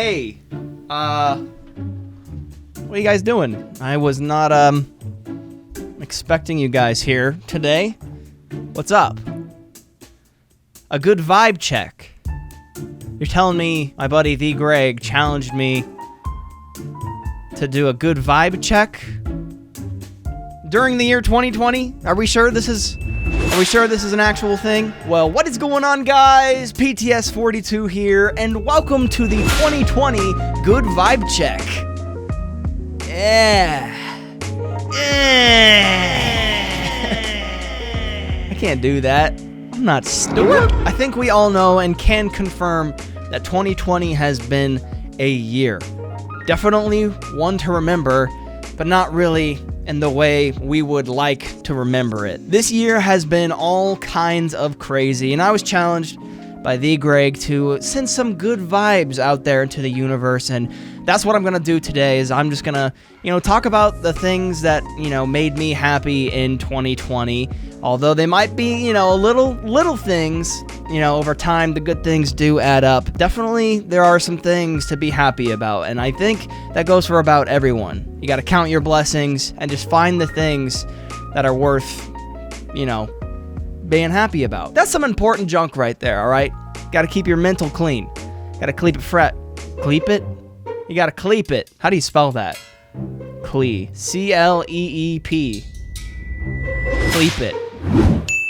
Hey, what are you guys doing? I was not, expecting you guys here today. What's up? A good vibe check. You're telling me my buddy The Greg challenged me to do a good vibe check during the year 2020? Are we sure this is an actual thing? Well, what is going on, guys? PTS42 here, and welcome to the 2020 Good Vibe Check. Yeah. I can't do that. I'm not stupid. I think we all know and can confirm that 2020 has been a year. Definitely one to remember, but not really in the way we would like to remember it. This year has been all kinds of crazy, and I was challenged by The Greg to send some good vibes out there into the universe, and that's what I'm gonna do today. Is I'm just gonna, talk about the things that, made me happy in 2020. Although they might be, little things, over time, the good things do add up. Definitely, there are some things to be happy about, and I think that goes for about everyone. You gotta count your blessings and just find the things that are worth, being happy about. That's some important junk right there, all right? Gotta keep your mental clean. Gotta cleep it Cleep it? You gotta cleep it. How do you spell that? Cleep. C-L-E-E-P. Cleep it.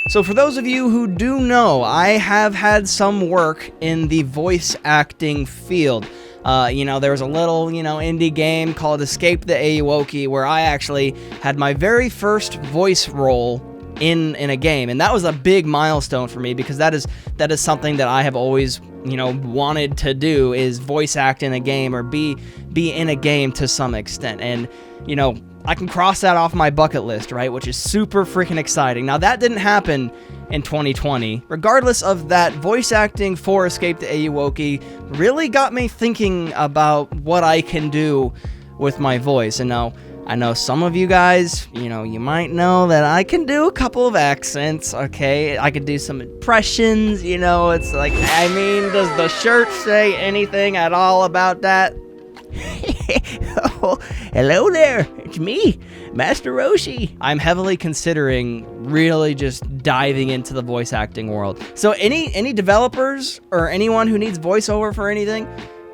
So for those of you who do know, I have had some work in the voice acting field. There was a little, indie game called Escape the Ayuwoki where I actually had my very first voice role in a game, and that was a big milestone for me because that is something that I have always, wanted to do, is voice act in a game or be in a game to some extent. And, I can cross that off my bucket list, right? Which is super freaking exciting. Now, that didn't happen in 2020. Regardless of that, voice acting for Escape the Ayuwoki really got me thinking about what I can do with my voice. And now, I know some of you guys, you might know that I can do a couple of accents, okay? I could do some impressions, it's like, does the shirt say anything at all about that? Oh, hello there, it's me, Master Roshi. I'm heavily considering really just diving into the voice acting world. So any developers or anyone who needs voiceover for anything,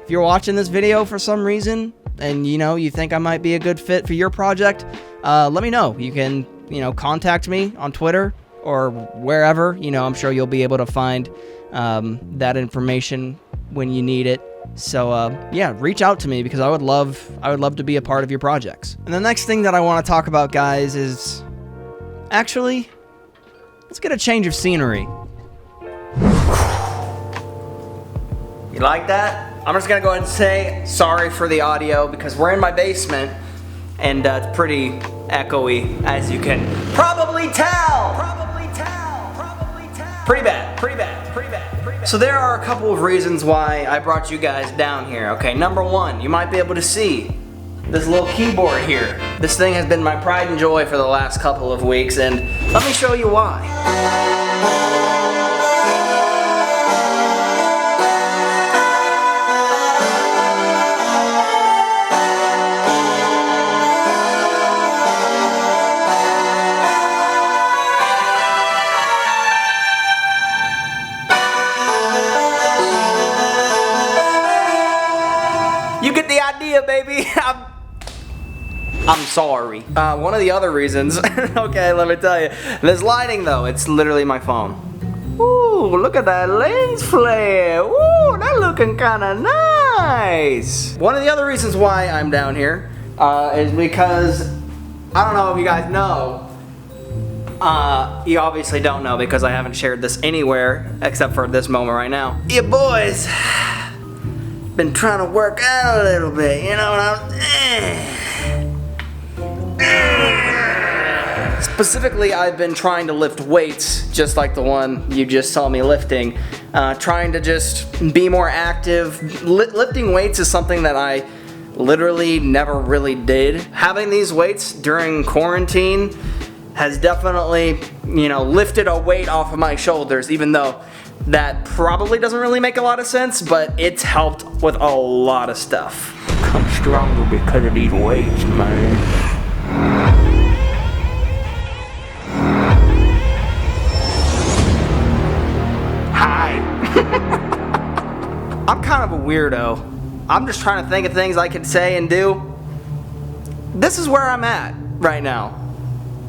if you're watching this video for some reason and you think I might be a good fit for your project, let me know. You can contact me on Twitter or wherever. I'm sure you'll be able to find that information when you need it. So reach out to me because I would love to be a part of your projects. And the next thing that I want to talk about, guys, is actually, let's get a change of scenery. You like that? I'm just gonna go ahead and say sorry for the audio because we're in my basement and it's pretty echoey, as you can probably tell. Pretty bad. So there are a couple of reasons why I brought you guys down here. Okay, number one, you might be able to see this little keyboard here. This thing has been my pride and joy for the last couple of weeks, and let me show you why. You get the idea, baby. I'm sorry. One of the other reasons, okay, let me tell you. This lighting, though, it's literally my phone. Ooh, look at that lens flare. Ooh, that looking kind of nice. One of the other reasons why I'm down here is because, I don't know if you guys know, you obviously don't know because I haven't shared this anywhere except for this moment right now. Yeah, boys. Been trying to work out a little bit, Specifically, I've been trying to lift weights, just like the one you just saw me lifting. Trying to just be more active. Lifting weights is something that I literally never really did. Having these weights during quarantine has definitely, lifted a weight off of my shoulders, even though that probably doesn't really make a lot of sense, but it's helped with a lot of stuff. I'm stronger because of these weights, man. I'm kind of a weirdo. I'm just trying to think of things I can say and do. This is where I'm at right now.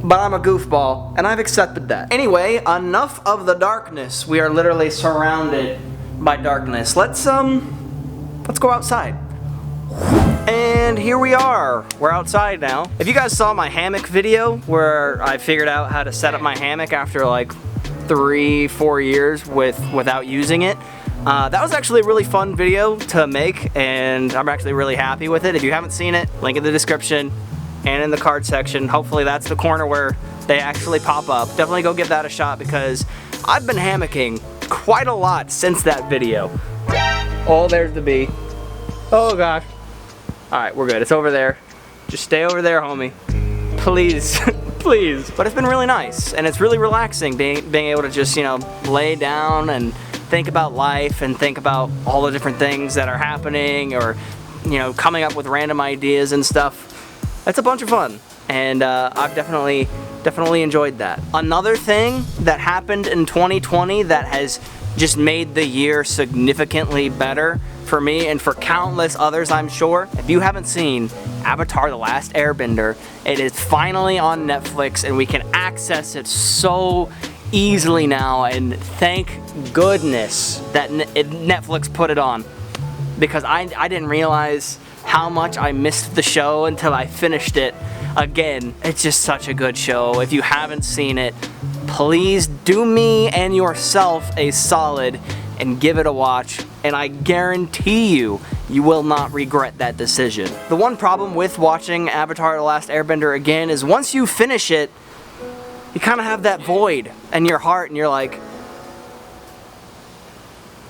But I'm a goofball, and I've accepted that. Anyway, enough of the darkness. We are literally surrounded by darkness. Let's go outside. And here we are. We're outside now. If you guys saw my hammock video where I figured out how to set up my hammock after like 3-4 years without using it, that was actually a really fun video to make, and I'm actually really happy with it. If you haven't seen it, link in the description and in the card section. Hopefully that's the corner where they actually pop up. Definitely go give that a shot because I've been hammocking quite a lot since that video. Oh, there's the bee. Oh gosh. Alright, we're good. It's over there. Just stay over there, homie. Please. Please. But it's been really nice, and it's really relaxing being able to just, you know, lay down and think about life and think about all the different things that are happening, or, you know, coming up with random ideas and stuff. It's a bunch of fun, and I've definitely enjoyed that. Another thing that happened in 2020 that has just made the year significantly better for me and for countless others, I'm sure. If you haven't seen Avatar: The Last Airbender, it is finally on Netflix, and we can access it so easily now, and thank goodness that Netflix put it on, because I didn't realize how much I missed the show until I finished it. Again, it's just such a good show. If you haven't seen it, please do me and yourself a solid and give it a watch, and I guarantee you will not regret that decision. The one problem with watching Avatar: The Last Airbender again is once you finish it, you kind of have that void in your heart, and you're like,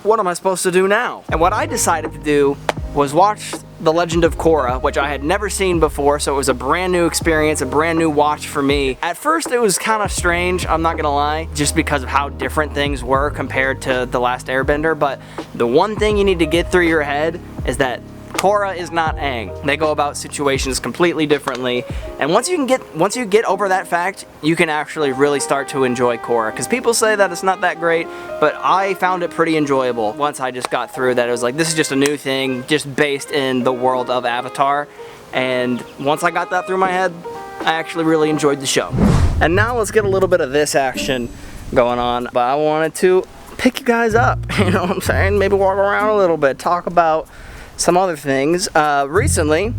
what am I supposed to do now? And what I decided to do was watch The Legend of Korra, which I had never seen before, so it was a brand new experience, a brand new watch for me. At first it was kind of strange, I'm not gonna lie, just because of how different things were compared to The Last Airbender, but the one thing you need to get through your head is that Korra is not Aang. They go about situations completely differently, and once you get over that fact, you can actually really start to enjoy Korra, because people say that it's not that great, but I found it pretty enjoyable once I just got through that. It was like, this is just a new thing, just based in the world of Avatar, and once I got that through my head, I actually really enjoyed the show. And now let's get a little bit of this action going on, but I wanted to pick you guys up, you know what I'm saying? Maybe walk around a little bit, talk about some other things. Recently,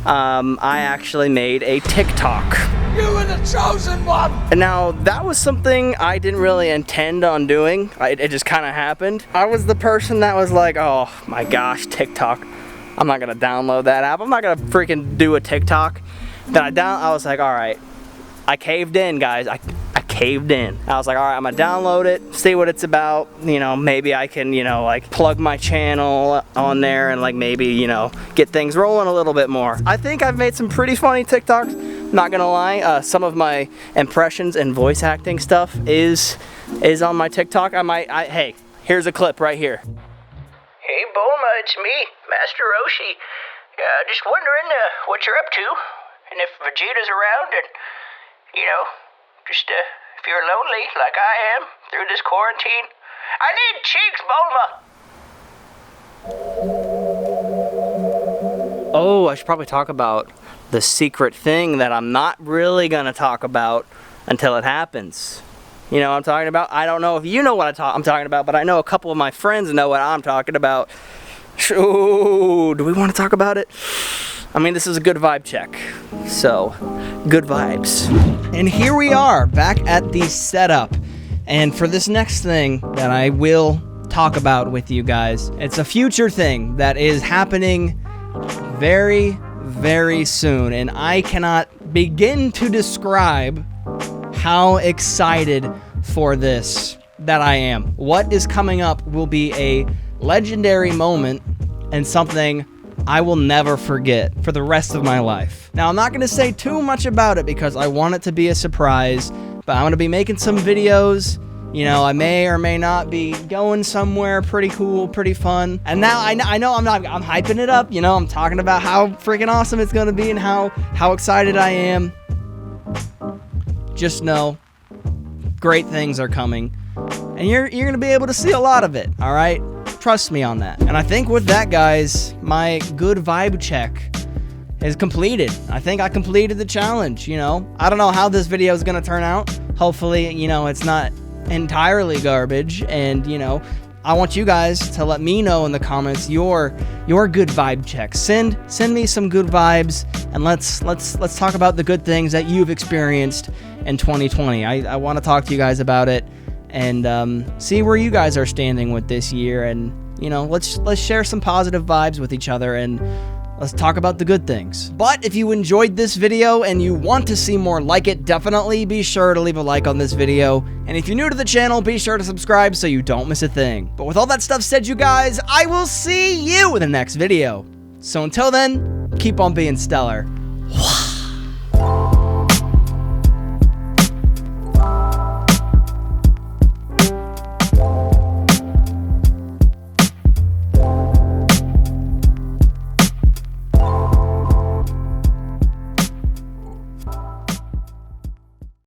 I actually made a TikTok. You were the chosen one! And now, that was something I didn't really intend on doing. It just kind of happened. I was the person that was like, oh my gosh, TikTok. I'm not gonna download that app. I'm not gonna freaking do a TikTok. Then I was like, alright. I caved in, guys. I caved in. I was like, alright, I'm gonna download it, see what it's about. You know, maybe I can, you know, like plug my channel on there and like maybe, you know, get things rolling a little bit more. I think I've made some pretty funny TikToks, not gonna lie. Some of my impressions and voice acting stuff is on my TikTok. Hey, here's a clip right here. Hey Bulma, it's me, Master Roshi. Just wondering what you're up to, and if Vegeta's around, and, you know, just if you're lonely like I am through this quarantine. I need cheeks, Bulma! Oh, I should probably talk about the secret thing that I'm not really gonna talk about until it happens. You know what I'm talking about? I don't know if you know what I'm talking about, but I know a couple of my friends know what I'm talking about. Ooh, do we want to talk about it? I mean, this is a good vibe check. So, good vibes. And here we are, back at the setup. And for this next thing that I will talk about with you guys, it's a future thing that is happening very, very soon. And I cannot begin to describe how excited for this that I am. What is coming up will be a legendary moment and something I will never forget for the rest of my life. Now, I'm not going to say too much about it because I want it to be a surprise, but I'm going to be making some videos You know, I may or may not be going somewhere pretty cool, pretty fun. And now I know I'm hyping it up. You know, I'm talking about how freaking awesome it's going to be and how excited I am. Just know, great things are coming. And you're going to be able to see a lot of it, all right? Trust me on that. And I think with that, guys, my good vibe check is completed. I think I completed the challenge, you know. I don't know how this video is going to turn out. Hopefully, you know, it's not entirely garbage, and you know, I want you guys to let me know in the comments your good vibe check. Send me some good vibes, and let's talk about the good things that you've experienced in 2020. I want to talk to you guys about it and see where you guys are standing with this year, and you know, let's share some positive vibes with each other and let's talk about the good things. But if you enjoyed this video and you want to see more like it, definitely be sure to leave a like on this video. And if you're new to the channel, be sure to subscribe so you don't miss a thing. But with all that stuff said, you guys, I will see you in the next video. So until then, keep on being stellar.